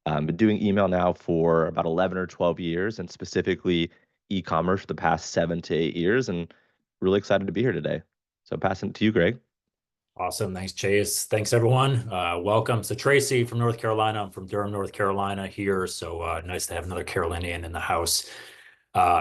Been doing email now for about 11 or 12 years, and specifically e-commerce for the past 7 to 8 years, and really excited to be here today. So passing it to you, Greg. Awesome. Thanks, Chase. Thanks, everyone. Welcome. So Tracy from North Carolina. I'm from Durham, North Carolina here. So nice to have another Carolinian in the house.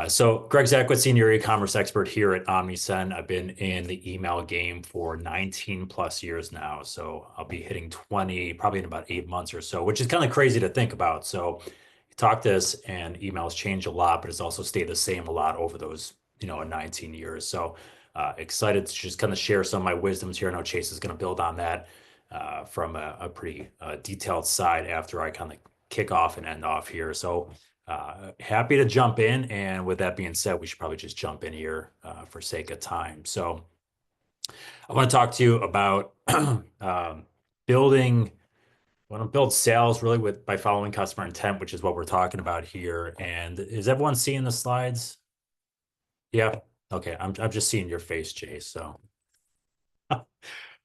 So Greg Zackwitz, senior e-commerce expert here at Omnisend. I've been in the email game for 19 plus years now. So I'll be hitting 20 probably in about 8 months or so, which is kind of crazy to think about. So you talk this and emails change a lot, but it's also stayed the same a lot over those, 19 years. So excited to just kind of share some of my wisdoms here. I know Chase is going to build on that from a pretty detailed side after I kind of kick off and end off here. So happy to jump in. And with that being said, we should probably just jump in here for sake of time. So I want to talk to you about building. I want to build sales really by following customer intent, which is what we're talking about here. And is everyone seeing the slides? Yeah. Okay. I'm just seeing your face, Jay. So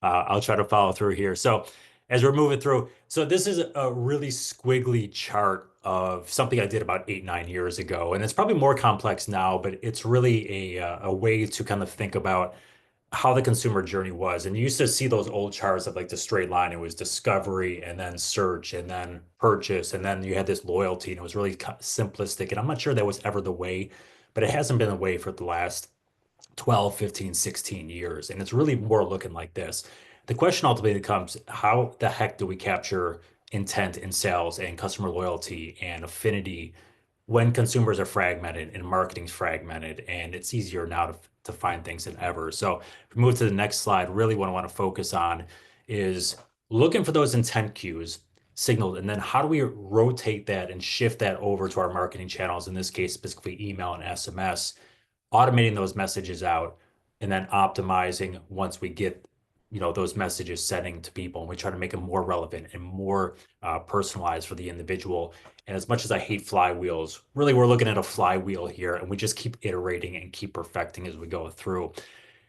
I'll try to follow through here. So as we're moving through, so this is a really squiggly chart of something I did about 8, 9 years ago. And it's probably more complex now, but it's really a way to kind of think about how the consumer journey was. And you used to see those old charts of like the straight line. It was discovery and then search and then purchase. And then you had this loyalty and it was really simplistic. And I'm not sure that was ever the way, but it hasn't been the way for the last 12, 15, 16 years. And it's really more looking like this. The question ultimately becomes how the heck do we capture intent in sales and customer loyalty and affinity when consumers are fragmented and marketing's fragmented and it's easier now to find things than ever. So if we move to the next slide, really what I want to focus on is looking for those intent cues signaled, and then how do we rotate that and shift that over to our marketing channels, in this case, specifically email and SMS, automating those messages out, and then optimizing once we get those messages sending to people, and we try to make them more relevant and more personalized for the individual. And as much as I hate flywheels, really we're looking at a flywheel here, and we just keep iterating and keep perfecting as we go through.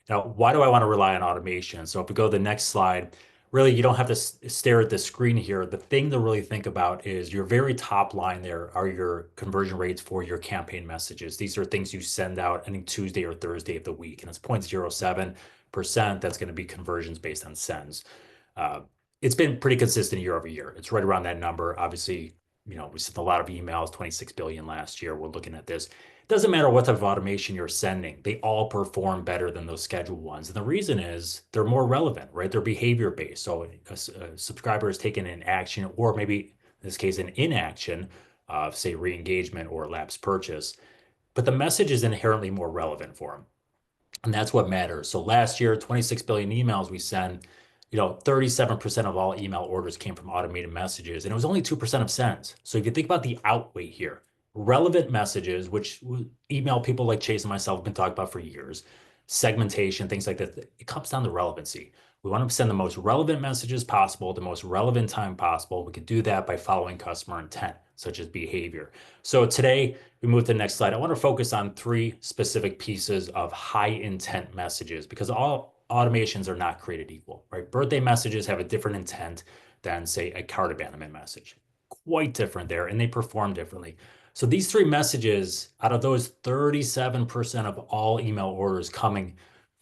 Now, why do I want to rely on automation? So if we go to the next slide, really you don't have to stare at the screen here. The thing to really think about is your very top line there are your conversion rates for your campaign messages. These are things you send out any Tuesday or Thursday of the week, and it's 0.07%. That's going to be conversions based on sends. It's been pretty consistent year over year. It's right around that number. Obviously, we sent a lot of emails, 26 billion last year. We're looking at this. It doesn't matter what type of automation you're sending. They all perform better than those scheduled ones. And the reason is they're more relevant, right? They're behavior based. So a subscriber is taking an action, or maybe in this case, an inaction of say re-engagement or lapse purchase, but the message is inherently more relevant for them. And that's what matters. So last year, 26 billion emails we sent, 37% of all email orders came from automated messages, and it was only 2% of sends. So if you think about the outweigh here, relevant messages, which email people like Chase and myself have been talking about for years, segmentation, things like that, it comes down to relevancy. We want to send the most relevant messages possible, the most relevant time possible. We can do that by following customer intent, such as behavior. So today, we move to the next slide. I want to focus on 3 specific pieces of high intent messages, because all automations are not created equal, right? Birthday messages have a different intent than, say, a cart abandonment message. Quite different there, and they perform differently. So these 3 messages, out of those 37% of all email orders coming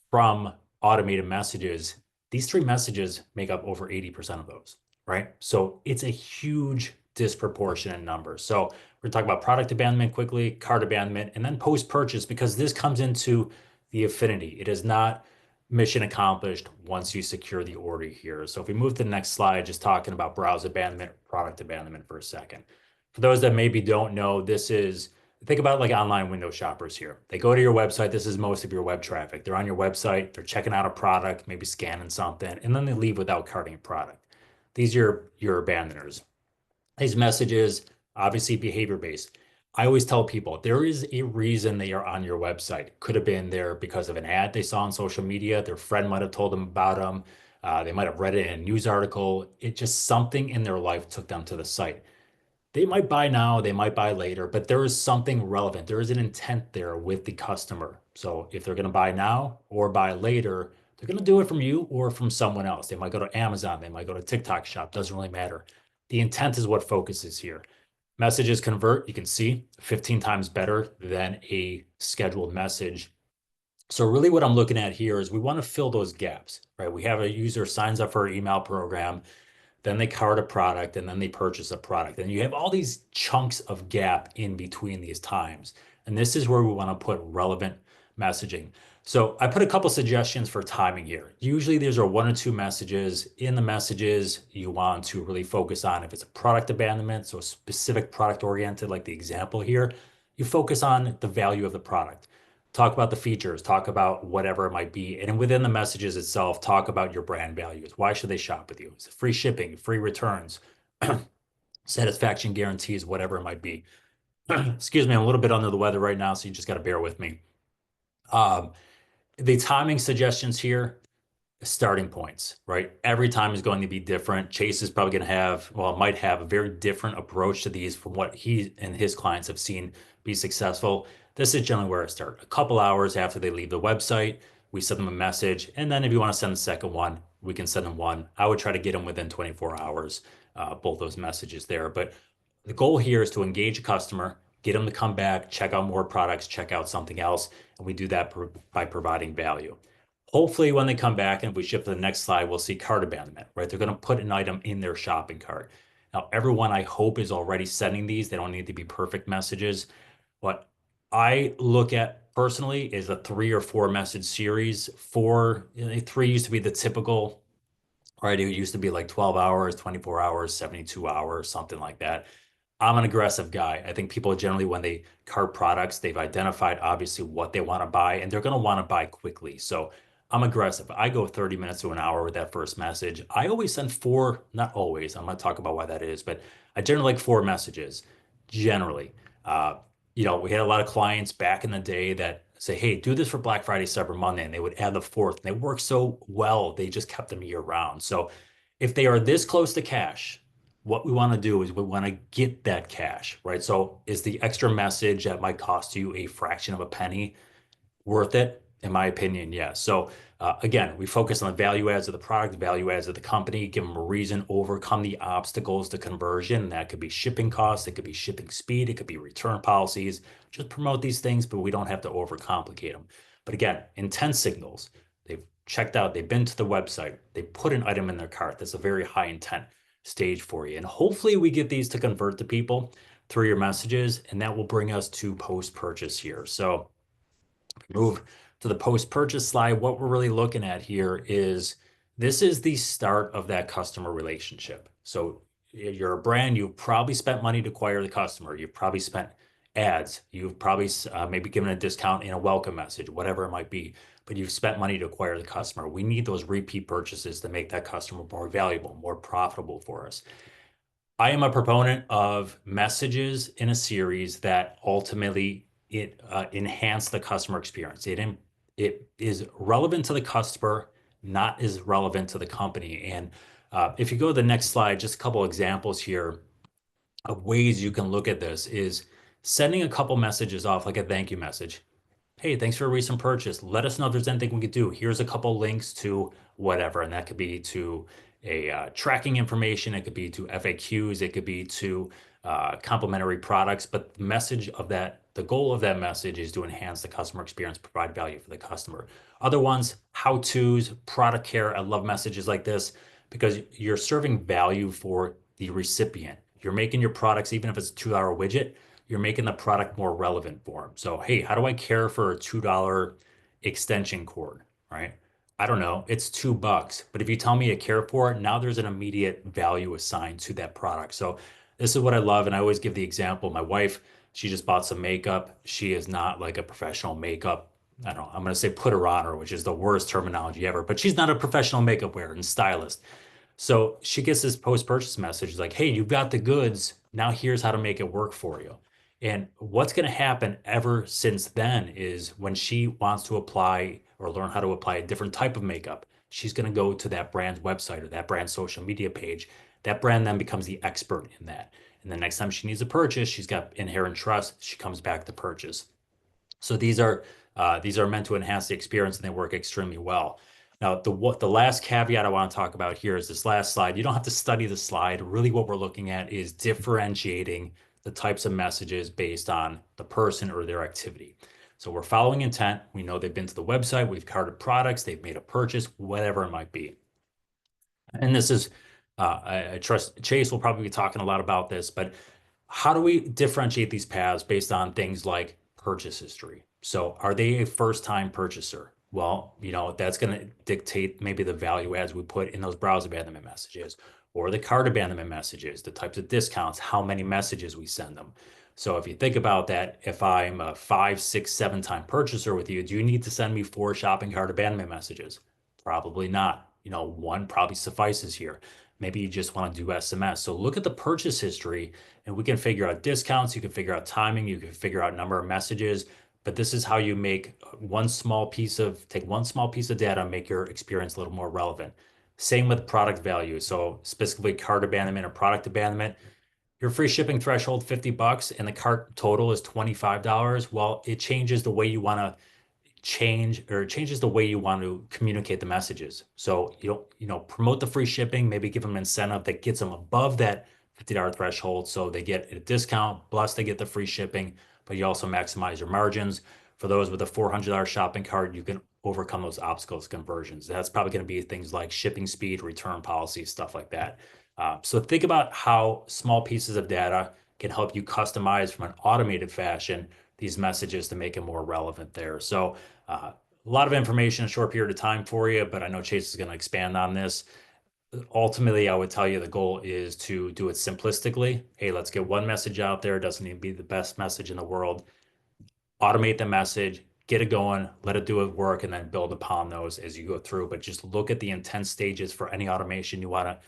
from automated messages, these 3 messages make up over 80% of those, right? So it's a huge disproportionate number. So we're talking about product abandonment quickly, cart abandonment, and then post-purchase, because this comes into the affinity. It is not mission accomplished once you secure the order here. So if we move to the next slide, just talking about browse abandonment, product abandonment for a second. For those that maybe don't know, think about like online window shoppers here. They go to your website. This is most of your web traffic. They're on your website. They're checking out a product, maybe scanning something, and then they leave without carting a product. These are your abandoners. These messages, obviously behavior-based. I always tell people there is a reason they are on your website. It could have been there because of an ad they saw on social media. Their friend might have told them about them. They might have read it in a news article. It just something in their life took them to the site. They might buy now, they might buy later, but there is something relevant. There is an intent there with the customer. So if they're going to buy now or buy later, they're going to do it from you or from someone else. They might go to Amazon, they might go to TikTok Shop, doesn't really matter. The intent is what focuses here. Messages convert, you can see 15 times better than a scheduled message. So really what I'm looking at here is we want to fill those gaps, right? We have a user signs up for our email program, then they cart a product, and then they purchase a product. And you have all these chunks of gap in between these times. And this is where we want to put relevant messaging. So I put a couple suggestions for timing here. Usually there's are one or two messages. In the messages, you want to really focus on if it's a product abandonment, so specific product oriented, like the example here, you focus on the value of the product. Talk about the features, talk about whatever it might be. And within the messages itself, talk about your brand values. Why should they shop with you? Is it free shipping, free returns, satisfaction guarantees, whatever it might be. Excuse me, I'm a little bit under the weather right now, so you just got to bear with me. Um, the timing suggestions here, starting points, right? Every time is going to be different. Chase is probably going to have, well, might have a very different approach to these from what he and his clients have seen be successful. This is generally where I start. A couple hours after they leave the website, we send them a message. And then if you want to send the second one, we can send them one. I would try to get them within 24 hours, both those messages there. But the goal here is to engage a customer, get them to come back, check out more products, check out something else. And we do that by providing value. Hopefully, when they come back and if we shift to the next slide, we'll see cart abandonment, right? They're going to put an item in their shopping cart. Now, everyone I hope is already sending these. They don't need to be perfect messages. What I look at personally is a 3 or 4 message series. Three used to be the typical, right? It used to be like 12 hours, 24 hours, 72 hours, something like that. I'm an aggressive guy. I think people generally, when they cart products, they've identified obviously what they want to buy and they're going to want to buy quickly. So I'm aggressive. I go 30 minutes to an hour with that first message. I always send four, not always. I'm going to talk about why that is, but I generally like 4 messages generally. Uh, we had a lot of clients back in the day that say, hey, do this for Black Friday, Cyber Monday, and they would add the fourth. And they work so well, they just kept them year round. So if they are this close to cash, what we want to do is we want to get that cash, right? So is the extra message that might cost you a fraction of a penny worth it? In my opinion, yes. So again, we focus on the value adds of the product, the value adds of the company, give them a reason, overcome the obstacles to conversion. That could be shipping costs, it could be shipping speed, it could be return policies. Just promote these things, but we don't have to overcomplicate them. But again, intent signals. They've checked out, they've been to the website, they put an item in their cart. That's a very high intent stage for you. And hopefully we get these to convert to people through your messages, and that will bring us to post-purchase here. So move to the post-purchase slide, what we're really looking at here is this is the start of that customer relationship. So you're a brand, you've probably spent money to acquire the customer. You've probably spent ads. You've probably maybe given a discount in a welcome message, whatever it might be, but you've spent money to acquire the customer. We need those repeat purchases to make that customer more valuable, more profitable for us. I am a proponent of messages in a series that ultimately enhance the customer experience. It is relevant to the customer, not as relevant to the company. And if you go to the next slide, just a couple examples here of ways you can look at this is sending a couple messages off, like a thank you message. Hey, thanks for a recent purchase. Let us know if there's anything we could do. Here's a couple links to whatever, and that could be to a tracking information. It could be to FAQs. It could be to complementary products. But the message of that, the goal of that message is to enhance the customer experience, provide value for the customer. Other ones, how-tos, product care. I love messages like this because you're serving value for the recipient. You're making your products, even if it's a $2 widget, you're making the product more relevant for them. So, hey, how do I care for a $2 extension cord, right? I don't know, it's $2. But if you tell me I care for it, now there's an immediate value assigned to that product. So this is what I love. And I always give the example. My wife, she just bought some makeup. She is not like a professional makeup. I don't know, I'm going to say put her on her, which is the worst terminology ever, but she's not a professional makeup wearer and stylist. So she gets this post-purchase message like, hey, you've got the goods. Now here's how to make it work for you. And what's going to happen ever since then is when she wants to apply or learn how to apply a different type of makeup, she's going to go to that brand's website or that brand's social media page. That brand then becomes the expert in that. And the next time she needs a purchase, she's got inherent trust. She comes back to purchase. So these are meant to enhance the experience and they work extremely well. Now, the last caveat I want to talk about here is this last slide. You don't have to study the slide. Really, what we're looking at is differentiating the types of messages based on the person or their activity. So we're following intent. We know they've been to the website, we've carded products, they've made a purchase, whatever it might be. And this is, I trust Chase will probably be talking a lot about this, but how do we differentiate these paths based on things like purchase history? So are they a first-time purchaser? Well, that's going to dictate maybe the value adds we put in those browse abandonment messages or the cart abandonment messages, the types of discounts, how many messages we send them. So if you think about that, if I'm a 5, 6, 7 time purchaser with you, do you need to send me 4 shopping cart abandonment messages? Probably not. One probably suffices here. Maybe you just want to do SMS. So look at the purchase history and we can figure out discounts. You can figure out timing. You can figure out number of messages. But this is how you take one small piece of data and make your experience a little more relevant. Same with product value. So specifically cart abandonment or product abandonment, your free shipping threshold, $50 and the cart total is $25. Well, it changes the way you want to changes the way you want to communicate the messages. So promote the free shipping, maybe give them an incentive that gets them above that $50 threshold. So they get a discount, plus they get the free shipping, but you also maximize your margins. For those with a $400 shopping cart, you can overcome those obstacles conversions. That's probably going to be things like shipping speed, return policy, stuff like that. So think about how small pieces of data can help you customize from an automated fashion these messages to make it more relevant there. So a lot of information in a short period of time for you, but I know Chase is going to expand on this. Ultimately, I would tell you the goal is to do it simplistically. Hey, let's get one message out there. It doesn't need to be the best message in the world. Automate the message, get it going, let it do it work, and then build upon those as you go through. But just look at the intent stages for any automation you want to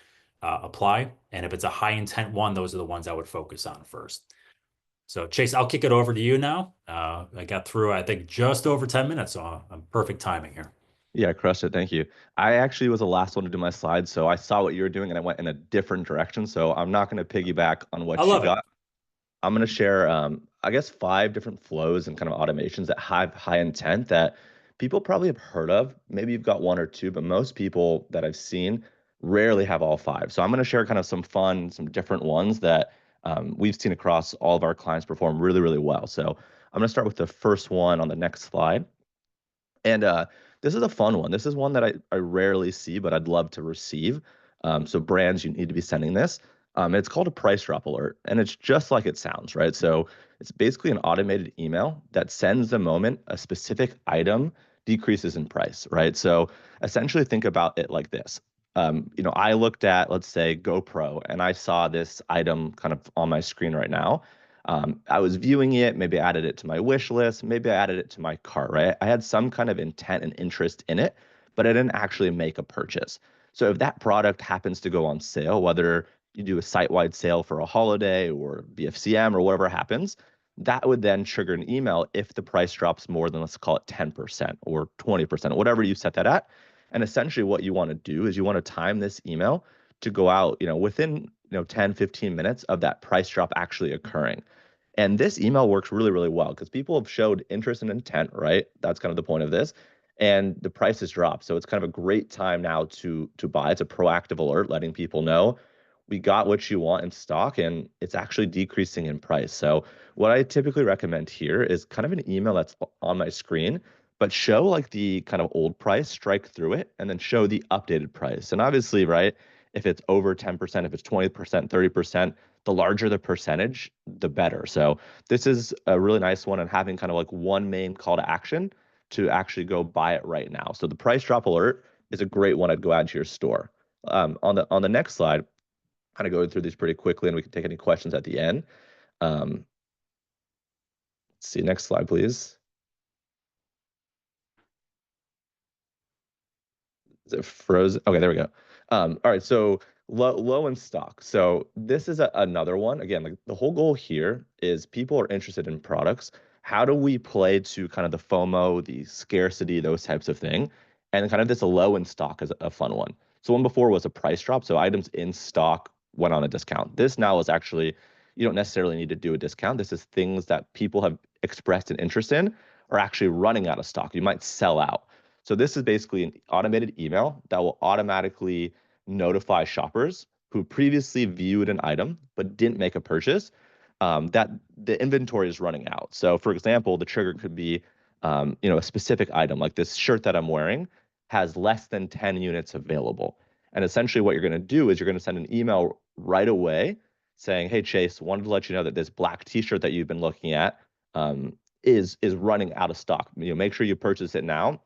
apply. And if it's a high intent one, those are the ones I would focus on first. So Chase, I'll kick it over to you now. I got through, I think, just over 10 minutes, so perfect timing here. Yeah, crushed it. Thank you. I actually was the last one to do my slides, so I saw what you were doing and I went in a different direction. So I'm not going to piggyback on I what you love it. got. I'm going to share, I guess, 5 different flows and kind of automations that have high intent that people probably have heard of. Maybe you've got one or two, but most people that I've seen rarely have all 5. So I'm going to share kind of some fun, some different ones that we've seen across all of our clients perform really, really well. So I'm going to start with the first one on the next slide. And this is a fun one. This is one that I rarely see, but I'd love to receive. So brands, you need to be sending this. It's called a price drop alert, and it's just like it sounds, right? So it's basically an automated email that sends the moment a specific item decreases in price, right? So essentially think about it like this. I looked at, let's say, GoPro, and I saw this item kind of on my screen right now. I was viewing it, maybe I added it to my wish list, maybe I added it to my cart, right? I had some kind of intent and interest in it, but I didn't actually make a purchase. So if that product happens to go on sale, whether you do a site-wide sale for a holiday or BFCM or whatever happens, that would then trigger an email if the price drops more than, let's call it 10% or 20%, whatever you set that at. And essentially what you want to do is you want to time this email to go out, within, 10, 15 minutes of that price drop actually occurring. And this email works really, really well because people have showed interest and intent, right? That's kind of the point of this. And the price has dropped. So it's kind of a great time now to buy. It's a proactive alert letting people know we got what you want in stock and it's actually decreasing in price. So what I typically recommend here is kind of an email that's on my screen, but show like the kind of old price, strike through it, and then show the updated price. And obviously, right, if it's over 10%, if it's 20%, 30%, the larger the percentage, the better. So this is a really nice one and having kind of like one main call to action to actually go buy it right now. So the price drop alert is a great one I'd go add to your store. On the next slide, kind of going through these pretty quickly, and we can take any questions at the end. Let's see, next slide, please. Is it frozen? Okay, there we go. All right, so low in stock. So this is another one. Again, like the whole goal here is people are interested in products. How do we play to kind of the FOMO, the scarcity, those types of thing? And kind of this low in stock is a fun one. So one before was a price drop. So items in stock went on a discount. This now is actually, you don't necessarily need to do a discount. This is things that people have expressed an interest in are actually running out of stock. You might sell out. So this is basically an automated email that will automatically notify shoppers who previously viewed an item but didn't make a purchase that the inventory is running out. So for example, the trigger could be a specific item like this shirt that I'm wearing has less than 10 units available. And essentially what you're going to do is you're going to send an email right away saying, "Hey Chase, wanted to let you know that this black t-shirt that you've been looking at um, is running out of stock. Make sure you purchase it now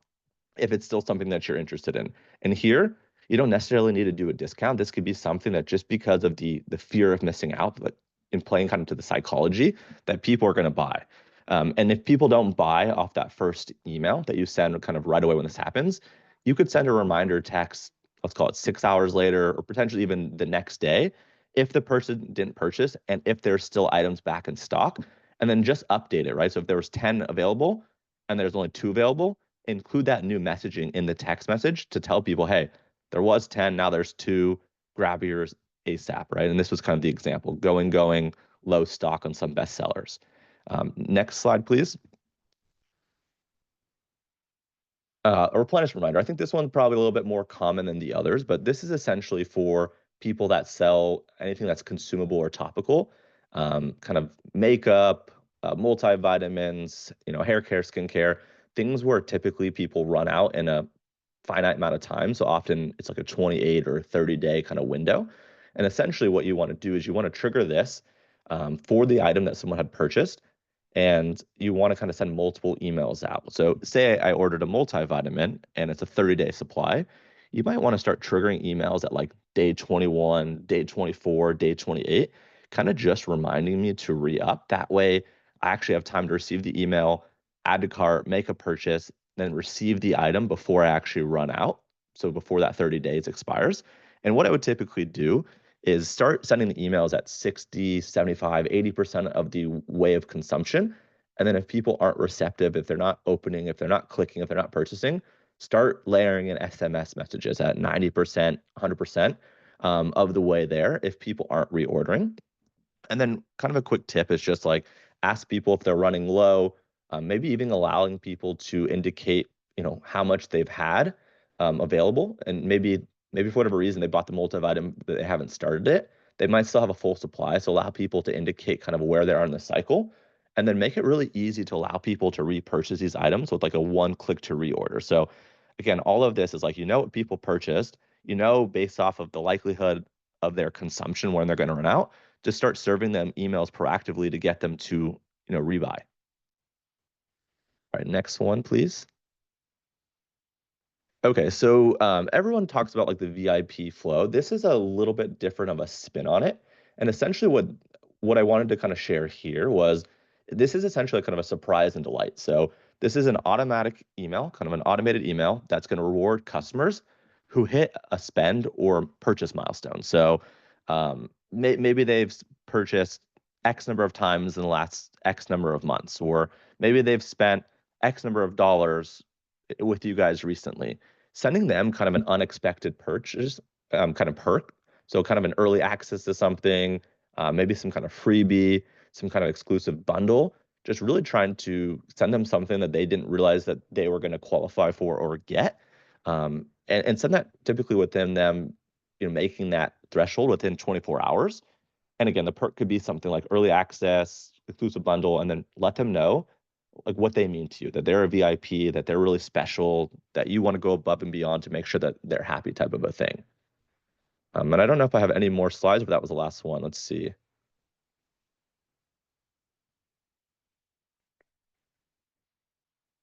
if it's still something that you're interested in." And here, you don't necessarily need to do a discount. This could be something that just because of the fear of missing out, like in playing kind of to the psychology, that people are going to buy. And if people don't buy off that first email that you send kind of right away when this happens, you could send a reminder text, let's call it 6 hours later, or potentially even the next day, if the person didn't purchase and if there's still items back in stock, and then just update it, right? So if there was 10 available and there's only 2 available, include that new messaging in the text message to tell people, hey, there was 10, now there's 2, grab yours ASAP, right? And this was kind of the example, going, low stock on some bestsellers. Next slide, please. A replenish reminder. I think this one's probably a little bit more common than the others, but this is essentially for people that sell anything that's consumable or topical, kind of makeup, multivitamins, hair care, skincare, things where typically people run out in a finite amount of time. So often it's like a 28 or 30-day kind of window. And essentially what you want to do is you want to trigger this for the item that someone had purchased, and you want to kind of send multiple emails out. So say I ordered a multivitamin and it's a 30-day supply. You might want to start triggering emails at like day 21, day 24, day 28, kind of just reminding me to re-up. That way I actually have time to receive the email, add to cart, make a purchase, then receive the item before I actually run out. So before that 30 days expires. And what I would typically do is start sending the emails at 60, 75, 80% of the way of consumption. And then if people aren't receptive, if they're not opening, if they're not clicking, if they're not purchasing, start layering in SMS messages at 90%, 100% of the way there if people aren't reordering. And then kind of a quick tip is just like ask people if they're running low, maybe even allowing people to indicate, how much they've had available. And maybe for whatever reason they bought the multivitamin, but they haven't started it. They might still have a full supply. So allow people to indicate kind of where they are in the cycle. And then make it really easy to allow people to repurchase these items with like a one click to reorder. So again, all of this is like, what people purchased, based off of the likelihood of their consumption when they're going to run out, just start serving them emails proactively to get them to, rebuy. All right, next one, please. Okay, so everyone talks about like the VIP flow. This is a little bit different of a spin on it. And essentially what I wanted to kind of share here was this is essentially kind of a surprise and delight. So this is an automatic email, kind of an automated email that's going to reward customers who hit a spend or purchase milestone. So maybe they've purchased X number of times in the last X number of months, or maybe they've spent X number of dollars with you guys recently. Sending them kind of an unexpected purchase, kind of perk. So kind of an early access to something, maybe some kind of freebie, some kind of exclusive bundle, just really trying to send them something that they didn't realize that they were going to qualify for or get. And send that typically within them, making that threshold within 24 hours. And again, the perk could be something like early access, exclusive bundle, and then let them know like what they mean to you, that they're a VIP, that they're really special, that you want to go above and beyond to make sure that they're happy type of a thing. And I don't know if I have any more slides, but that was the last one. Let's see.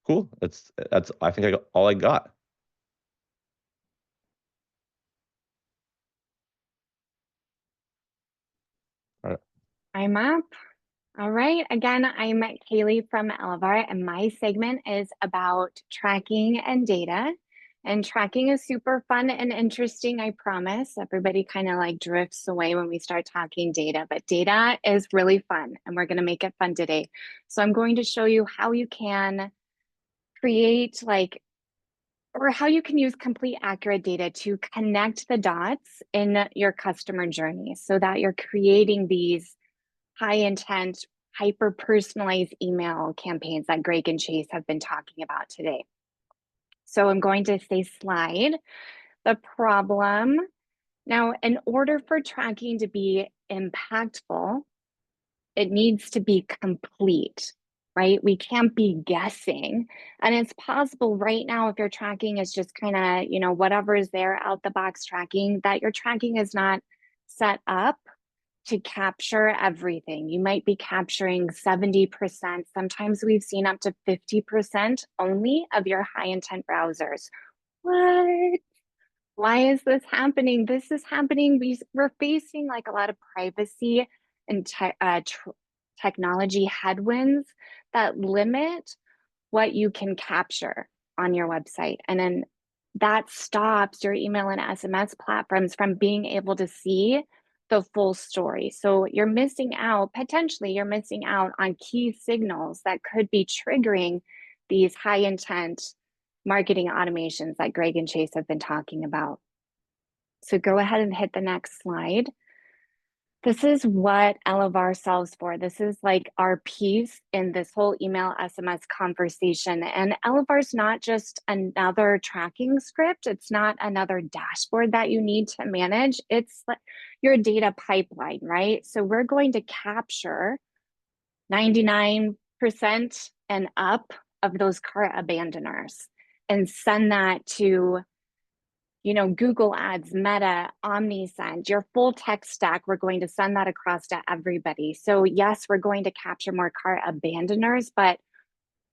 Cool. That's I think I got all I got. All right. I'm up. All right. Again, I'm Kaylee from Elevar, and my segment is about tracking and data. And tracking is super fun and interesting, I promise. Everybody kind of like drifts away when we start talking data, but data is really fun, and we're going to make it fun today. So I'm going to show you how you can create or how you can use complete accurate data to connect the dots in your customer journey so that you're creating these high intent, hyper personalized email campaigns that Greg and Chase have been talking about today. So I'm going to say slide. The problem. Now, in order for tracking to be impactful, it needs to be complete, right? We can't be guessing. And it's possible right now, if your tracking is just kind of, whatever is there out the box tracking, that your tracking is not set up to capture everything. You might be capturing 70%. Sometimes we've seen up to 50% only of your high intent browsers. What? Why is this happening? This is happening. We're facing like a lot of privacy and technology headwinds that limit what you can capture on your website. And then that stops your email and SMS platforms from being able to see the full story. So potentially you're missing out on key signals that could be triggering these high intent marketing automations that Greg and Chase have been talking about. So go ahead and hit the next slide. This is what Elevar solves for. This is like our piece in this whole email SMS conversation. And Elevar's not just another tracking script. It's not another dashboard that you need to manage. It's like your data pipeline, right? So we're going to capture 99% and up of those cart abandoners and send that to Google Ads, Meta, Omnisend, your full tech stack. We're going to send that across to everybody. So yes, we're going to capture more cart abandoners, but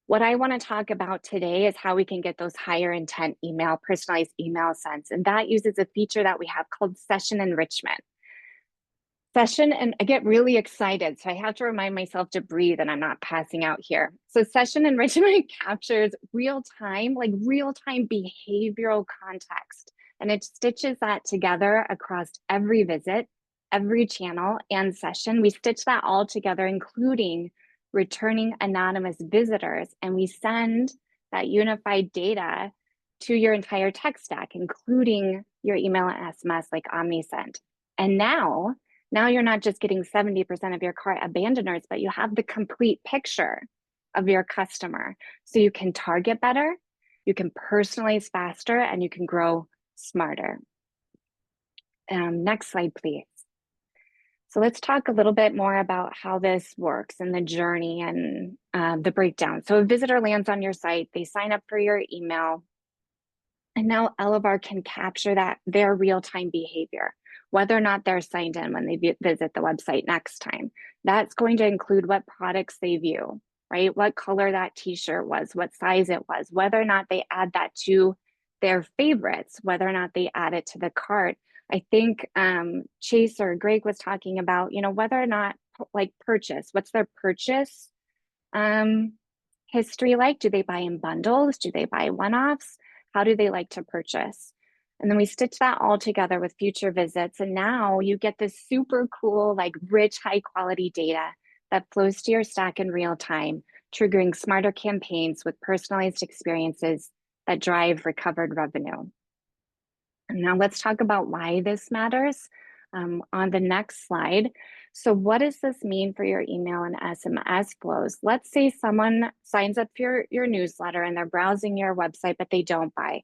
what I want to talk about today is how we can get those higher intent personalized email sends. And that uses a feature that we have called session enrichment. And I get really excited, so I have to remind myself to breathe and I'm not passing out here. So session enrichment captures real-time behavioral context, and it stitches that together across every visit, every channel and session. We stitch that all together, including returning anonymous visitors, and we send that unified data to your entire tech stack, including your email and SMS like Omnisend. And now you're not just getting 70% of your cart abandoners, but you have the complete picture of your customer. So you can target better, you can personalize faster, and you can grow smarter. Next slide, please. So let's talk a little bit more about how this works and the journey and the breakdown. So a visitor lands on your site, they sign up for your email, and now Elevar can capture their real-time behavior, whether or not they're signed in when they visit the website next time. That's going to include what products they view, right? What color that t-shirt was, what size it was, whether or not they add that to their favorites, whether or not they add it to the cart. I think Chase or Greg was talking about, whether or not like purchase, what's their purchase history like? Do they buy in bundles? Do they buy one-offs? How do they like to purchase? And then we stitch that all together with future visits. And now you get this super cool, like rich, high quality data that flows to your stack in real time, triggering smarter campaigns with personalized experiences that drive recovered revenue. And now let's talk about why this matters on the next slide. So what does this mean for your email and SMS flows? Let's say someone signs up for your newsletter and they're browsing your website, but they don't buy.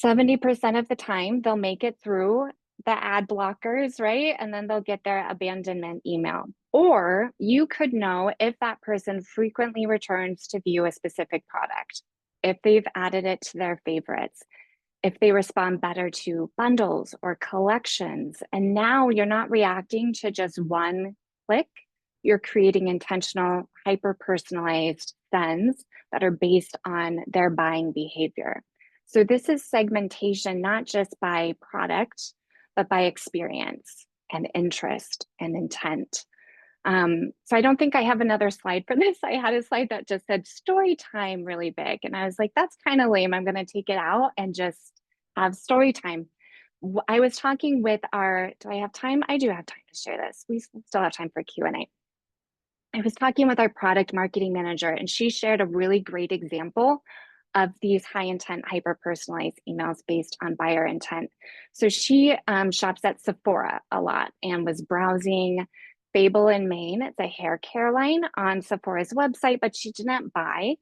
70% of the time, they'll make it through the ad blockers, right? And then they'll get their abandonment email. Or you could know if that person frequently returns to view a specific product, if they've added it to their favorites, if they respond better to bundles or collections. And now you're not reacting to just one click, you're creating intentional, hyper-personalized sends that are based on their buying behavior. So this is segmentation, not just by product, but by experience and interest and intent. So I don't think I have another slide for this. I had a slide that just said story time really big. And I was like, that's kind of lame. I'm going to take it out and just have story time. I was talking with do I have time? I do have time to share this. We still have time for Q&A. I was talking with our product marketing manager, and she shared a really great example of these high intent, hyper personalized emails based on buyer intent. So she shops at Sephora a lot and was browsing Fable in Maine. It's a hair care line on Sephora's website, but she didn't buy.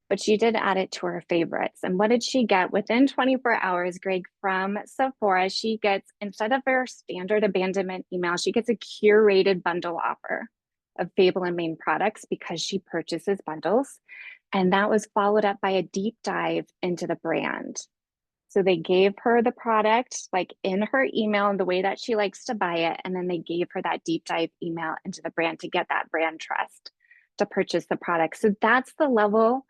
but she did add it to her favorites. And what did she get? Within 24 hours, Greg, from Sephora, she gets, instead of her standard abandonment email, she gets a curated bundle offer of Fable and Main products because she purchases bundles. And that was followed up by a deep dive into the brand. So they gave her the product like in her email and the way that she likes to buy it. And then they gave her that deep dive email into the brand to get that brand trust to purchase the product. So that's the level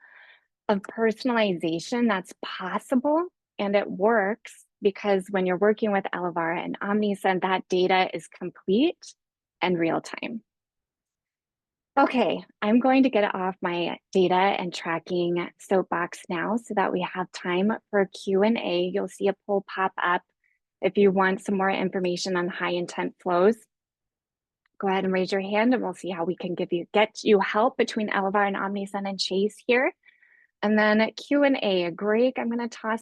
of personalization that's possible, and it works because when you're working with Elevar and Omnisend, that data is complete and real time. Okay, I'm going to get off my data and tracking soapbox now so that we have time for a Q&A. You'll see a poll pop up. If you want some more information on high intent flows, go ahead and raise your hand and we'll see how we can get you help between Elevar and Omnisend and Chase here. And then Q&A, Greg, I'm going to toss